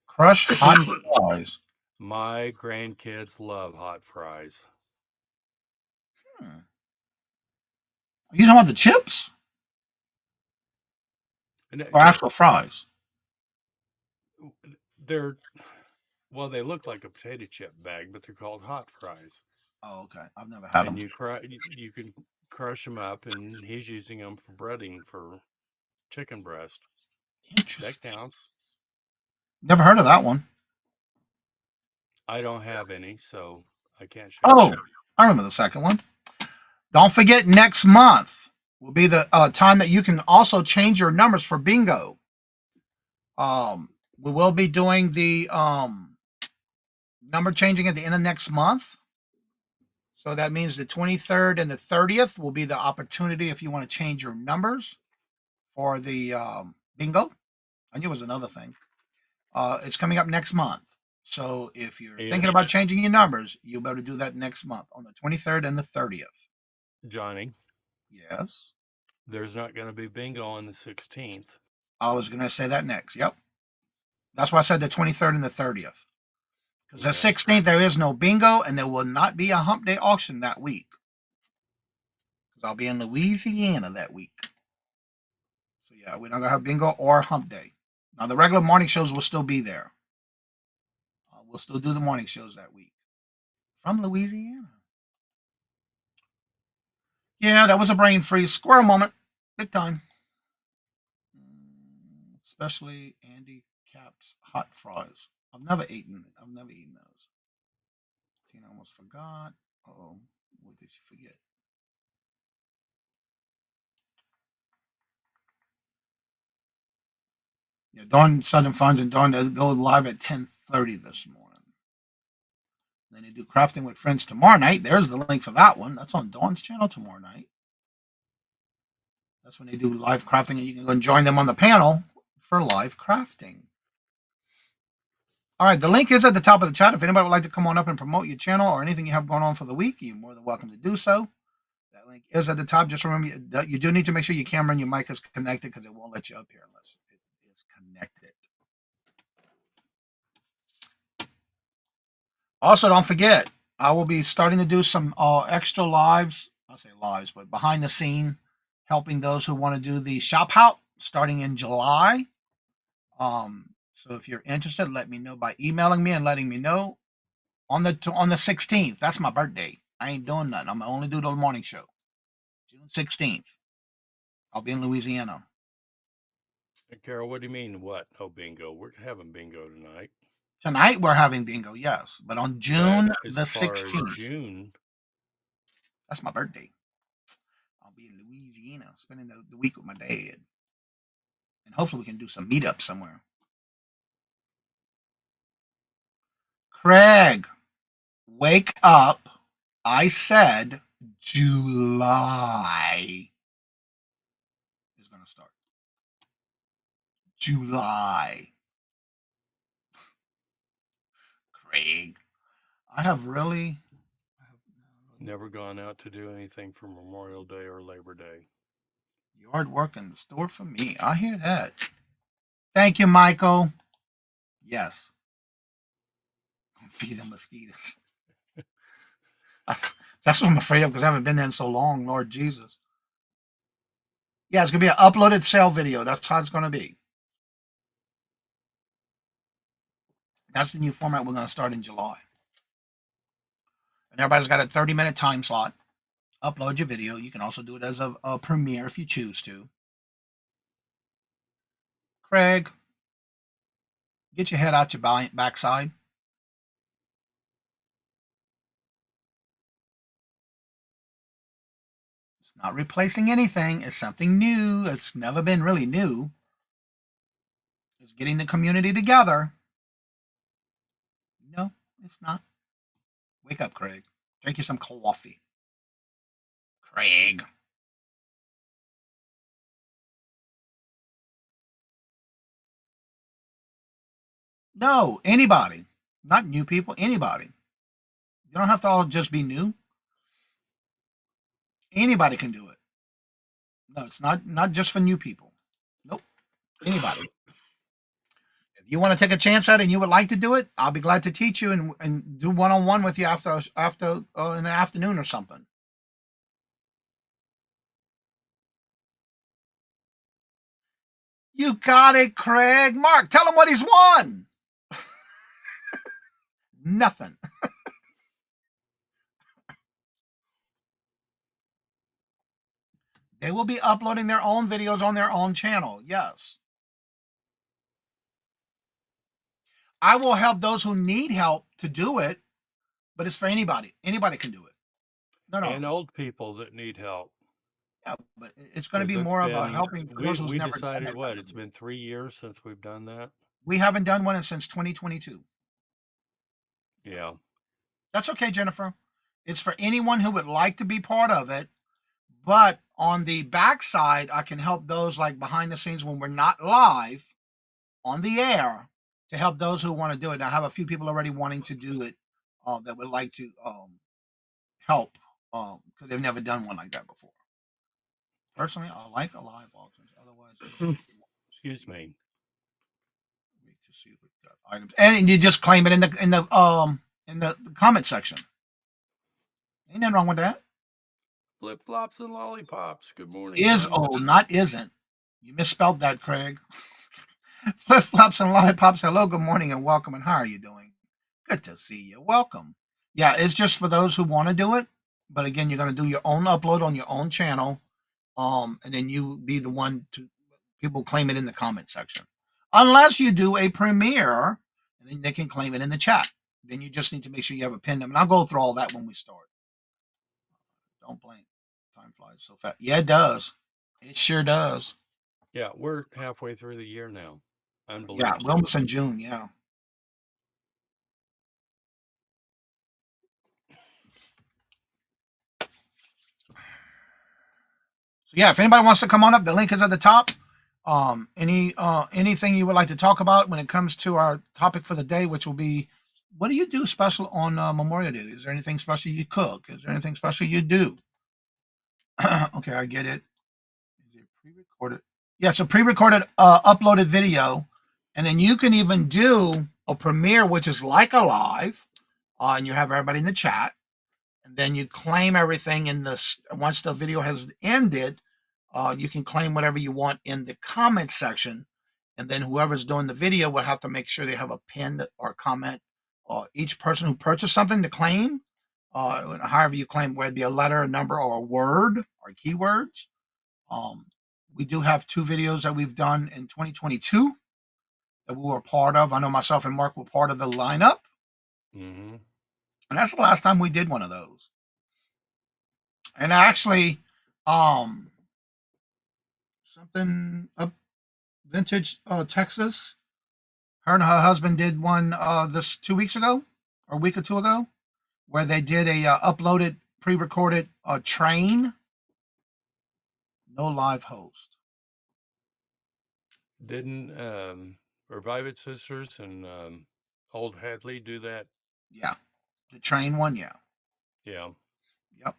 Crush hot fries. My grandkids love hot fries. Are you talking about the chips And or actual fries? they're, well, they look like a potato chip bag, but they're called hot fries. Oh, okay. I've never had And them. you can crush them up, and he's using them for breading for chicken breast. That Interesting. counts. Never heard of that one. I don't have any, so I can't show Oh, you. I remember the second one. Don't forget, next month will be the time that you can also change your numbers for bingo. We will be doing the number changing at the end of next month. So that means the 23rd and the 30th will be the opportunity if you want to change your numbers for the bingo. I knew it was another thing. It's coming up next month. So if you're thinking about changing your numbers, you'll be able to do that next month on the 23rd and the 30th. Johnny, Yes. there's not going to be bingo on the 16th. I was going to say that next. Yep. That's why I said the 23rd and the 30th. Because the 16th, there is no bingo, and there will not be a hump day auction that week. Because I'll be in Louisiana that week. So, yeah, we're not going to have bingo or hump day. Now the regular morning shows will still be there. We'll still do the morning shows that week from Louisiana. Yeah, that was a brain freeze. Squirrel moment. Big time. Especially Andy Cap's hot fries. I've never eaten those. Tina almost forgot. Oh, what did she forget? Yeah, Dawn Southern Funds and Dawn they go live at 10:30 this morning. Then they do crafting with friends tomorrow night. There's the link for that one. That's on Dawn's channel tomorrow night. That's when they do live crafting, and you can go and join them on the panel for live crafting. All right, the link is at the top of the chat. If anybody would like to come on up and promote your channel or anything you have going on for the week, you're more than welcome to do so. That link is at the top. Just remember that you do need to make sure your camera and your mic is connected because it won't let you up here unless it is connected. Also, don't forget, I will be starting to do some extra lives. I'll say lives, but behind the scene, helping those who want to do the shop house starting in July. So if you're interested, let me know by emailing me and letting me know on the 16th. That's my birthday. I ain't doing nothing. I'm gonna only do the morning show. June 16th. I'll be in Louisiana. Hey, Carol, what do you mean? What? No bingo. We're having bingo tonight. Tonight we're having bingo, yes, but on But June as the far as 16th. June, That's my birthday. I'll be in Louisiana spending the week with my dad. And hopefully we can do some meetups somewhere. Craig, wake up. I said July is going to start. July. Craig. I have really never gone out to do anything for Memorial Day or Labor Day. yard work in the store for me. I hear that. Thank you, Michael. Yes. Feed the mosquitoes. That's what I'm afraid of because I haven't been there in so long, Lord Jesus. Yeah, it's going to be an uploaded sale video. That's how it's going to be. That's the new format we're going to start in July. And everybody's got a 30-minute time slot. Upload your video. You can also do it as a premiere if you choose to. Craig, get your head out your backside. It's not replacing anything. It's something new. It's never been really new. It's getting the community together. No, it's not. Wake up, Craig. Drink you some coffee. Craig. No, anybody. Not new people, anybody. You don't have to all just be new. Anybody can do it. No, it's not just for new people. Nope. Anybody. If you want to take a chance at it and you would like to do it, I'll be glad to teach you and do one-on-one with you after in the afternoon or something. You got it, Craig. Mark, tell him what he's won. Nothing. They will be uploading their own videos on their own channel. Yes. I will help those who need help to do it, but it's for anybody. Anybody can do it. No. And old people that need help. Yeah, but it's going to be Because more of a helping for those who's we never done decided that. what? It's been 3 years since we've done that. We haven't done one since 2022. Yeah. That's okay, Jennifer. It's for anyone who would like to be part of it. But on the backside, I can help those like behind the scenes when we're not live on the air to help those who want to do it. I have a few people already wanting to do it that would like to help because they've never done one like that before. Personally, I like a live auction. Otherwise, Excuse me. wait to see if we've got items, and you just claim it in the comment section. Ain't nothing wrong with that. Flip flops and lollipops. Good morning. Is hon. old, not isn't. You misspelled that, Craig. Flip flops and lollipops. Hello, good morning, and welcome. And how are you doing? Good to see you. Welcome. Yeah, it's just for those who want to do it. But again, you're going to do your own upload on your own channel. And then you be the one to people claim it in the comment section. Unless you do a premiere, and then they can claim it in the chat. Then you just need to make sure you have a pin number. And I'll go through all that when we start. Don't blink. Time flies so fast. Yeah, it does. It sure does. Yeah, we're halfway through the year now. Yeah, Unbelievable. we're almost in June. Yeah. So yeah, if anybody wants to come on up, the link is at the top. Anything you would like to talk about when it comes to our topic for the day, which will be, what do you do special on Memorial Day? Is there anything special you cook? Is there anything special you do? Okay, I get it. Is it pre-recorded? Yeah, it's a pre-recorded, uploaded video, and then you can even do a premiere, which is like a live, and you have everybody in the chat, and then you claim everything in this. Once the video has ended, you can claim whatever you want in the comment section, and then whoever's doing the video will have to make sure they have a pin or comment. Each person who purchased something to claim, however you claim, whether it be a letter, a number, or a word or keywords. We do have 2 videos that we've done in 2022 that we were part of. I know myself and Mark were part of the lineup, Mm-hmm. and that's the last time we did one of those. And actually, something up vintage Texas. Her and her husband did one this 2 weeks ago, or a week or two ago, where they did a uploaded, pre-recorded train, no live host. Didn't Revive It Sisters and Old Hadley do that? Yeah, the train one. Yeah, Yeah. yep.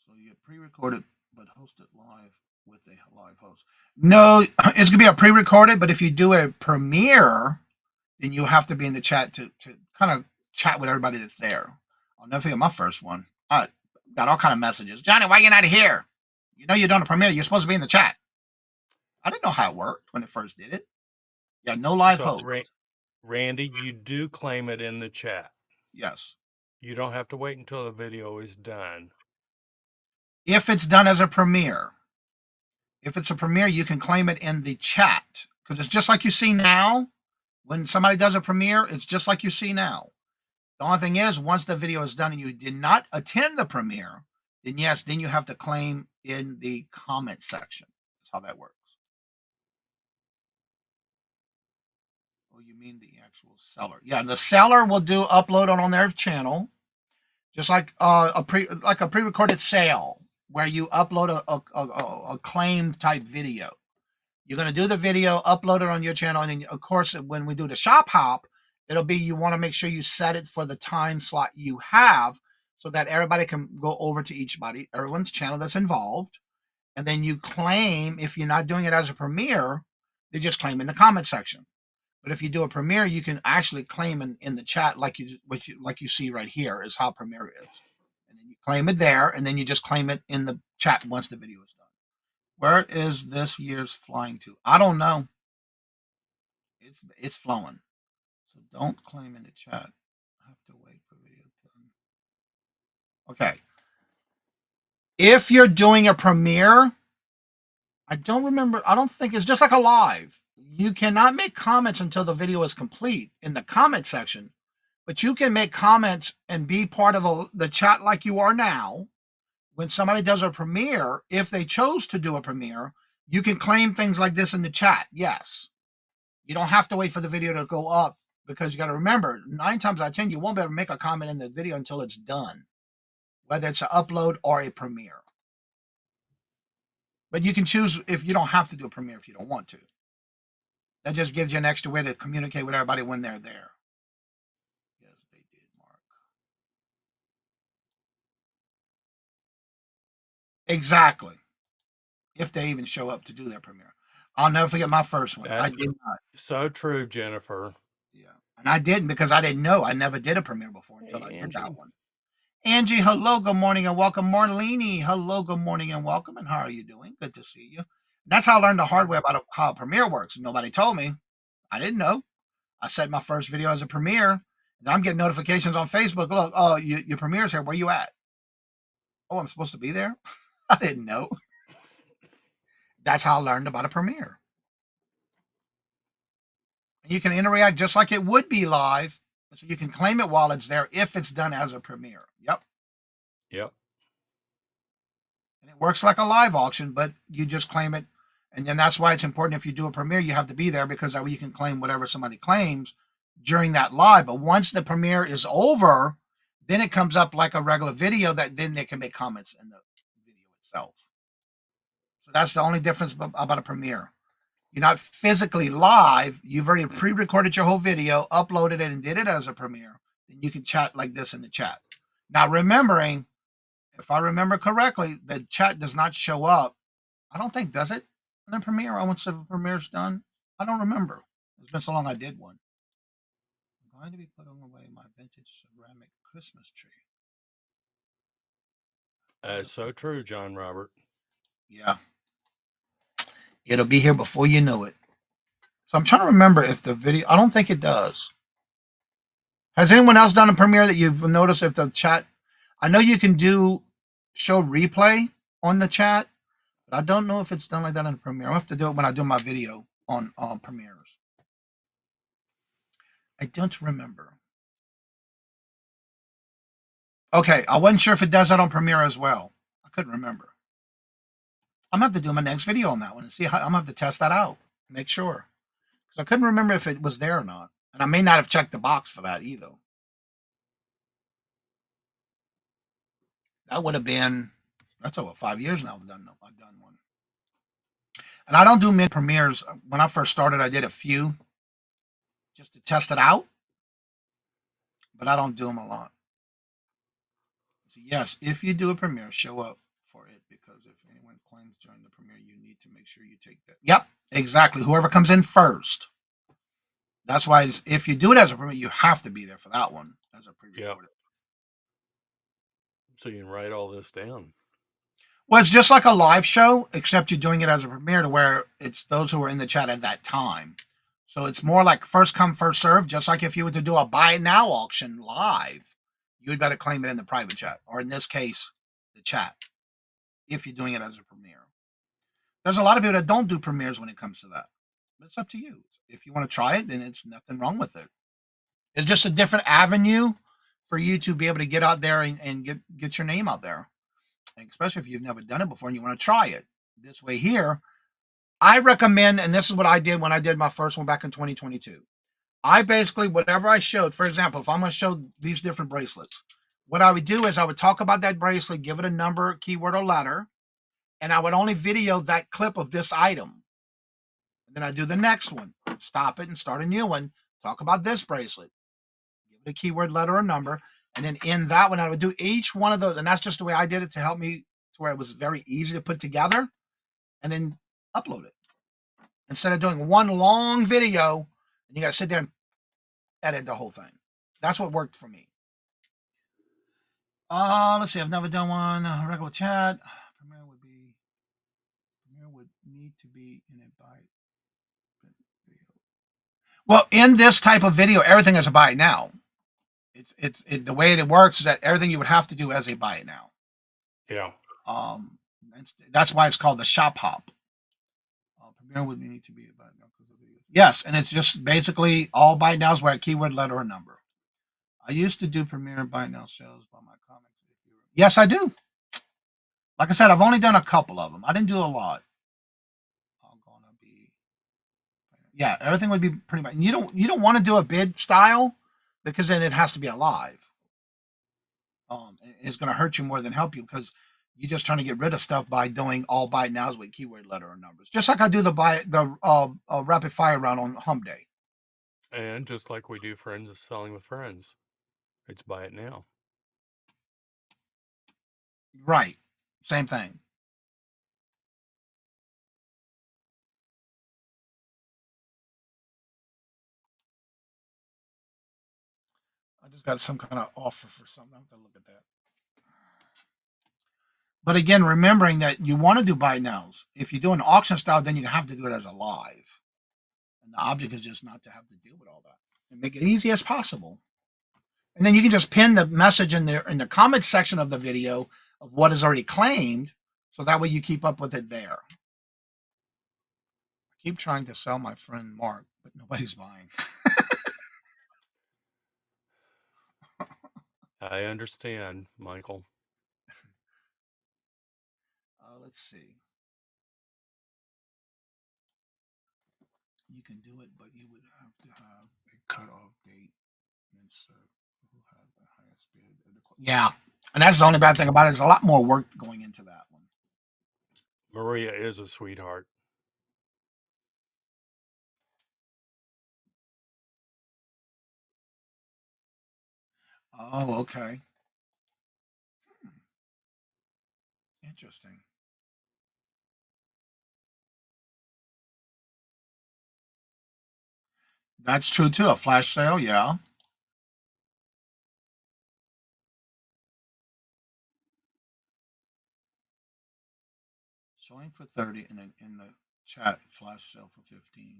So you get pre-recorded but hosted live with a live host. No, it's gonna be a pre-recorded, but if you do a premiere, then you have to be in the chat to kind of chat with everybody that's there. I'll never forget my first one. I got all kind of messages. Johnny, why you not here? You know you're doing a premiere. You're supposed to be in the chat. I didn't know how it worked when it first did it. Yeah, no live So, host. Randy, you do claim it in the chat. Yes. You don't have to wait until the video is done. If it's done as a premiere. If it's a premiere, you can claim it in the chat. Because it's just like you see now. When somebody does a premiere, it's just like you see now. The only thing is, once the video is done and you did not attend the premiere, then yes, then you have to claim in the comment section. That's how that works. Oh, you mean the actual seller? Yeah, the seller will do upload it on their channel, just like a pre-recorded sale where you upload a claim type video. You're going to do the video, upload it on your channel, and then of course when we do the shop hop, it'll be, you want to make sure you set it for the time slot you have so that everybody can go over to everyone's channel that's involved. And then you claim, if you're not doing it as a premiere, they just claim in the comment section. But if you do a premiere, you can actually claim in the chat like you see right here is how premiere is. And then you claim it there, and then you just claim it in the chat once the video is done. Where is this year's flying to? I don't know. It's flowing. So don't claim in the chat. I have to wait for video done. Okay. If you're doing a premiere, I don't think it's just like a live. You cannot make comments until the video is complete in the comment section, but you can make comments and be part of the chat like you are now. When somebody does a premiere, if they chose to do a premiere, you can claim things like this in the chat. Yes. You don't have to wait for the video to go up, because you got to remember, 9 times out of 10, you won't be able to make a comment in the video until it's done, whether it's an upload or a premiere. But you can choose if you don't have to do a premiere if you don't want to. That just gives you an extra way to communicate with everybody when they're there. Yes, they did, Mark. Exactly. If they even show up to do their premiere. I'll never forget my first one. I That's did not. so true, Jennifer. Yeah. And I didn't, because I didn't know. I never did a premiere before until I did that one. Angie, hello, good morning and welcome. Marlene, hello, good morning and welcome. And how are you doing? Good to see you. That's how I learned the hard way about how a Premiere works. Nobody told me. I didn't know. I set my first video as a Premiere, and I'm getting notifications on Facebook. Look, oh, your Premiere's here. Where you at? Oh, I'm supposed to be there. I didn't know. That's how I learned about a Premiere. And you can interact just like it would be live, so you can claim it while it's there if it's done as a Premiere. Yep. Yep. And it works like a live auction, but you just claim it. And then that's why it's important if you do a Premiere, you have to be there because that way you can claim whatever somebody claims during that live. But once the Premiere is over, then it comes up like a regular video that then they can make comments in the video itself. So that's the only difference about a Premiere. You're not physically live. You've already pre-recorded your whole video, uploaded it, and did it as a Premiere. Then you can chat like this in the chat. Now, remembering, if I remember correctly, the chat does not show up. I don't think, does it? In a Premiere, once the Premiere's done, I don't remember. It's been so long I did one. I'm going to be putting away my vintage ceramic Christmas tree. That's so true, John Robert. Yeah. It'll be here before you know it. So I'm trying to remember if the video, I don't think it does. Has anyone else done a Premiere that you've noticed if the chat, I know you can do show replay on the chat, but I don't know if it's done like that in a Premiere. I'll have to do it when I do my video on Premieres. I don't remember. Okay, I wasn't sure if it does that on Premiere as well. I couldn't remember. I'm gonna have to do my next video on that one and see how I'm gonna have to test that out. Make sure. Because I couldn't remember if it was there or not. And I may not have checked the box for that either. That would have been, that's over 5 years now I've done one. And I don't do many Premieres. When I first started, I did a few just to test it out, but I don't do them a lot. So yes, if you do a Premiere, show up for it because if anyone claims during the Premiere, you need to make sure you take that. Yep, exactly. Whoever comes in first. That's why if you do it as a Premiere, you have to be there for that one as a pre-recorded. Yep. So you can write all this down. Well, it's just like a live show, except you're doing it as a Premiere to where it's those who are in the chat at that time. So it's more like first come, first serve, just like if you were to do a buy now auction live, you'd better claim it in the private chat, or in this case, the chat, if you're doing it as a Premiere. There's a lot of people that don't do Premieres when it comes to that. But it's up to you. If you want to try it, then it's nothing wrong with it. It's just a different avenue for you to be able to get out there and get your name out there. And especially if you've never done it before and you want to try it. This way here, I recommend, and this is what I did when I did my first one back in 2022. I basically, whatever I showed, for example, if I'm going to show these different bracelets, what I would do is I would talk about that bracelet, give it a number, keyword, or letter, and I would only video that clip of this item. And then I do the next one, stop it and start a new one, talk about this bracelet, give it a keyword, letter, or number, and then in that one, I would do each one of those. And that's just the way I did it to help me to where it was very easy to put together and then upload it. Instead of doing one long video, and you got to sit there and edit the whole thing. That's what worked for me. Let's see. I've never done one. Regular chat. Premiere would need to be in a buy video. Well, in this type of video, everything is a buy it now. It's the way it works is that everything you would have to do as a buy it now. Yeah. That's why it's called the shop hop. Premiere would need to be a buy it now because of videos. Yes, and it's just basically all buy it nows where a keyword, letter, or number. I used to do Premiere and buy it now sales by my comics. Yes, I do. Like I said, I've only done a couple of them. I didn't do a lot. Yeah, everything would be pretty much. You don't want to do a bid style because then it has to be alive. It's going to hurt you more than help you because you're just trying to get rid of stuff by doing all buy it nows with keyword, letter, or numbers. Just like I do the rapid fire round on Hump Day. And just like we do friends of selling with friends, it's buy it now. Right. Same thing. I just got some kind of offer for something. I have to look at that. But again, remembering that you want to do buy nows. If you do an auction style, then you have to do it as a live. And the object is just not to have to deal with all that. And make it easy as possible. And then you can just pin the message in the comment section of the video of what is already claimed. So that way you keep up with it there. I keep trying to sell my friend Mark, but nobody's buying. I understand, Michael. Let's see. You can do it, but you would have to have a cutoff date. Insert who has the highest bid. Yeah, and that's the only bad thing about it. There's a lot more work going into that one. Maria is a sweetheart. Oh, okay. Interesting. That's true too. A flash sale, yeah. Showing for 30 and then in the chat, flash sale for 15.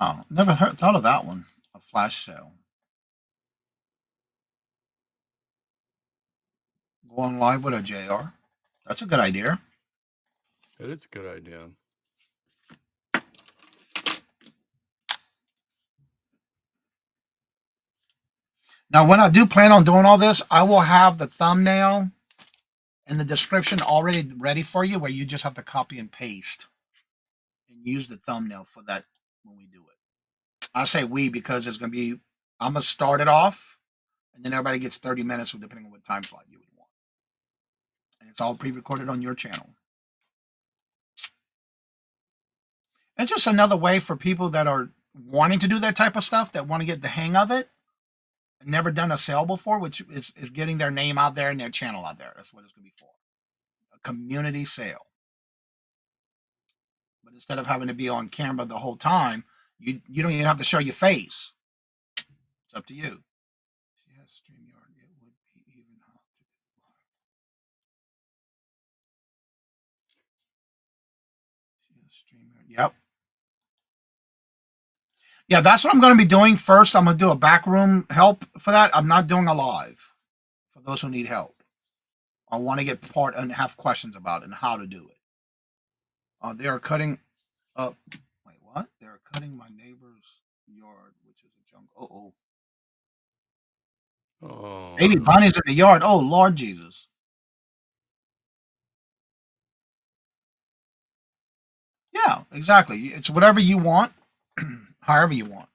Oh, never thought of that one. A flash sale. Go on live with a JR. That's a good idea. It is a good idea. Now, when I do plan on doing all this, I will have the thumbnail and the description already ready for you, where you just have to copy and paste and use the thumbnail for that when we do it. I say we because it's going to be, I'm going to start it off, and then everybody gets 30 minutes, depending on what time slot you would want. And it's all pre-recorded on your channel. And just another way for people that are wanting to do that type of stuff, that want to get the hang of it, and never done a sale before, which is getting their name out there and their channel out there. That's what it's going to be for. A community sale. But instead of having to be on camera the whole time, you don't even have to show your face. It's up to you. She has StreamYard. It would be even hot to do live. She has StreamYard. Yep. Yeah, that's what I'm going to be doing first. I'm going to do a backroom help for that. I'm not doing a live for those who need help. I want to get part and have questions about it and how to do it. They are cutting up. Wait, what? They are cutting my neighbor's yard, which is a jungle. Oh, Baby bunnies in the yard. Oh, Lord Jesus. Yeah, exactly. It's whatever you want, however you want.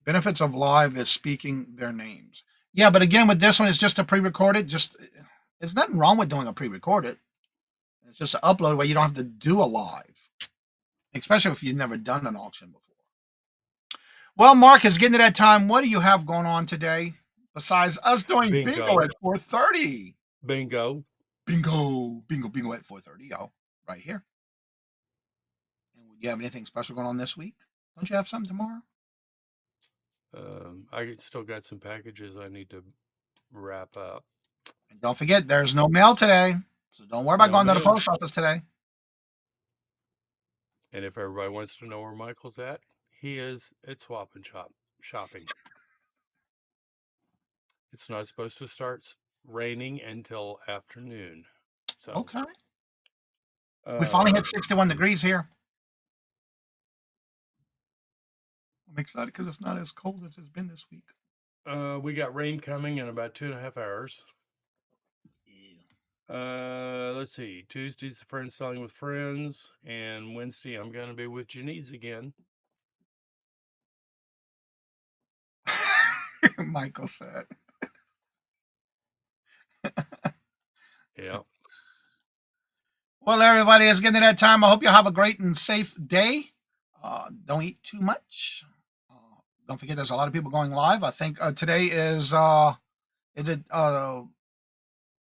Benefits of live is speaking their names. Yeah, but again, with this one, it's just a pre-recorded. There's nothing wrong with doing a pre-recorded. It's just an upload where you don't have to do a live, especially if you've never done an auction before. Well, Mark, it's getting to that time. What do you have going on today besides us doing bingo at 4:30? Bingo. Bingo at 4:30, y'all, right here. And would you have anything special going on this week? Don't you have something tomorrow? I still got some packages I need to wrap up. And don't forget, there's no mail today, so don't worry about going to the post office today. And if everybody wants to know where Michael's at, he is at Swap and Shop shopping. It's not supposed to start raining until afternoon. So okay. We finally hit 61 degrees here. I'm excited because it's not as cold as it's been this week. We got rain coming in about 2.5 hours. Let's see. Tuesday's friend selling with friends, and Wednesday I'm going to be with Janice again. Michael said. Yeah. Well, everybody, it's getting to that time. I hope you have a great and safe day. Don't eat too much. Don't forget, there's a lot of people going live. I think today is it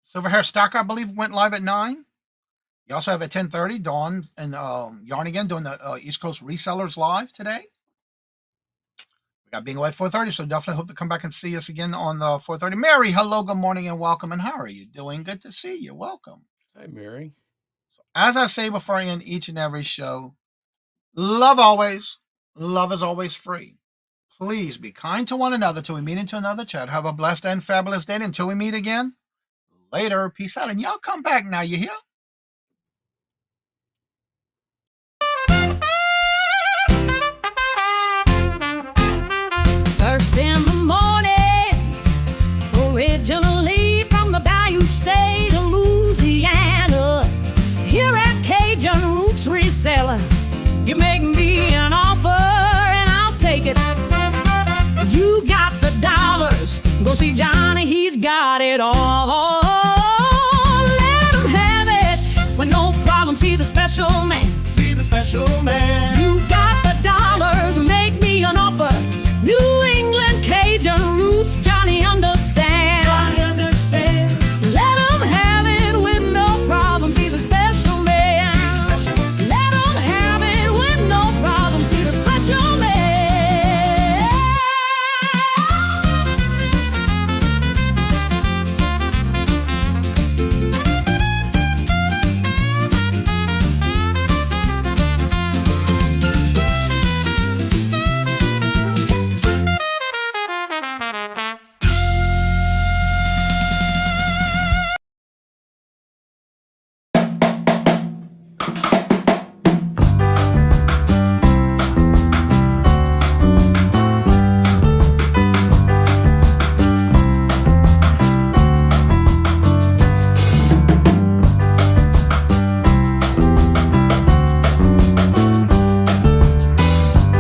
Silver Hair Stacker, I believe, went live at 9. You also have at 10:30 Dawn and Yarn again doing the East Coast Resellers live today. We got being away at 4:30, so definitely hope to come back and see us again on the 4:30. Mary, hello, good morning, and welcome. And how are you doing? Good to see you. Welcome. Hi, Mary. As I say before I end each and every show, love always. Love is always free. Please be kind to one another till we meet into another chat. Have a blessed and fabulous day until we meet again. Later. Peace out. And y'all come back now, you hear? First in the mornings, originally from the Bayou State of Louisiana. Here at Cajun Roots Reseller, you make me an offer and I'll take it. You got the dollars, go see Johnny, he's got it all. Let him have it with no problem. See the special man. See the special man. You